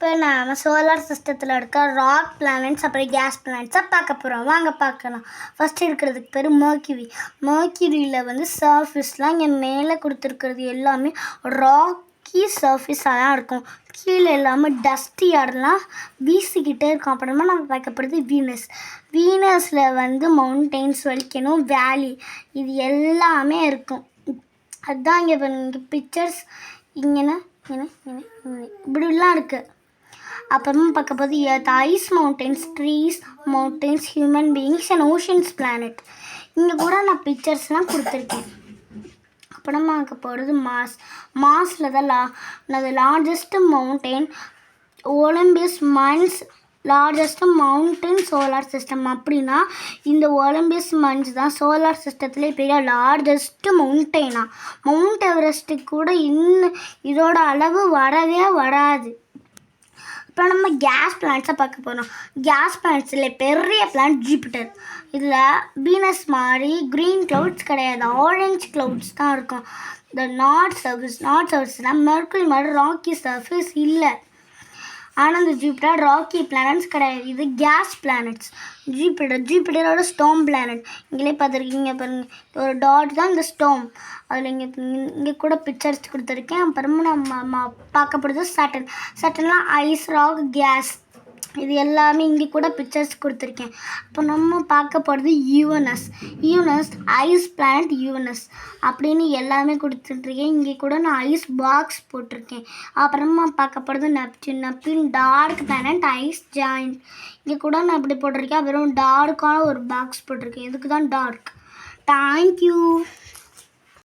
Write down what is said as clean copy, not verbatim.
இப்போ நாம் சோலார் சிஸ்டத்தில் இருக்க ராக் பிளானட்ஸ் அப்புறம் கேஸ் பிளானட்ஸை பார்க்க போகிறோம். வாங்க பார்க்கலாம். ஃபஸ்ட்டு இருக்கிறதுக்கு பேர் மர்க்யூரி. மர்க்யூரியில் வந்து சர்ஃபேஸ்லாம் இங்கே மேலே கொடுத்துருக்கிறது எல்லாமே ராக்கி சர்ஃபேஸாக தான் இருக்கும். கீழே எல்லாமே டஸ்டி ஆடெல்லாம் வீசிக்கிட்டே இருக்கும். அப்புறமா நம்ம பார்க்கப்படுறது வீனஸ். வீனஸில் வந்து மவுண்டெயின்ஸ், வலிக்கணும், வேலி இது எல்லாமே இருக்கும். அதுதான் இங்கே பிக்சர்ஸ் இங்கேனா இப்படிலாம் இருக்குது. அப்புறமா பார்க்க போது ice mountains, trees, mountains, human beings and oceans planet. இங்கே கூட நான் பிக்சர்ஸ்லாம் கொடுத்துருக்கேன். அப்புறமா பார்க்க போகிறது மாஸ். மாஸில் தான் largest mountain Olympus months, largest mountain solar system. அப்படின்னா இந்த ஒலிம்பஸ் மன்ஸ் தான் சோலார் சிஸ்டத்துலேயே பெரிய லார்ஜஸ்ட் மவுண்டெயினா. மவுண்ட் எவரெஸ்ட்டுக்கு கூட இன்னும் இதோட அளவு வரவே வராது. இப்போ நம்ம கேஸ் பிளானட்ஸை பார்க்க போகிறோம். கேஸ் பிளானட்ஸில் பெரிய பிளானட் ஜூபிட்டர். இதில் வீனஸ் மாதிரி க்ரீன் க்ளவுட்ஸ் கிடையாது, ஆரஞ்சு க்ளவுட்ஸ் தான் இருக்கும். இந்த நார்த் சர்ஃபேஸ்னால் மெர்க்குரி மாதிரி ராக்கி சர்ஃபேஸ் இல்லை. ஆனால் இந்த ஜூபிட்டர் ராக்கி பிளானட்ஸ் கிடையாது, இது கேஸ் பிளானட்ஸ். ஜூபிட்டரோட ஸ்டோம் பிளானட். இங்கே பார்த்துருக்கீங்க பாருங்கள், ஒரு டாட் தான் இந்த ஸ்டோம். அதில் இங்கே கூட பிக்சர்ஸ் கொடுத்துருக்கேன். அப்புறமா நம்ம பார்க்கப்படுறது சட்டன் ஐஸ், ராக், கேஸ் இது எல்லாமே இங்கே கூட பிக்சர்ஸ் கொடுத்துருக்கேன். அப்போ நம்ம பார்க்க போகிறது யூனஸ் ஐஸ் பிளானட் யூனஸ் அப்படின்னு எல்லாமே கொடுத்துட்ருக்கேன். இங்கே கூட நான் ஐஸ் பாக்ஸ் போட்டிருக்கேன். அப்புறமா பார்க்க போகிறது Neptune dark planet ice giant. இங்கே கூட நான் இப்படி போட்டிருக்கேன். வெறும் டார்க்கான ஒரு பாக்ஸ் போட்டிருக்கேன். இதுக்கு தான் டார்க். தேங்க்யூ.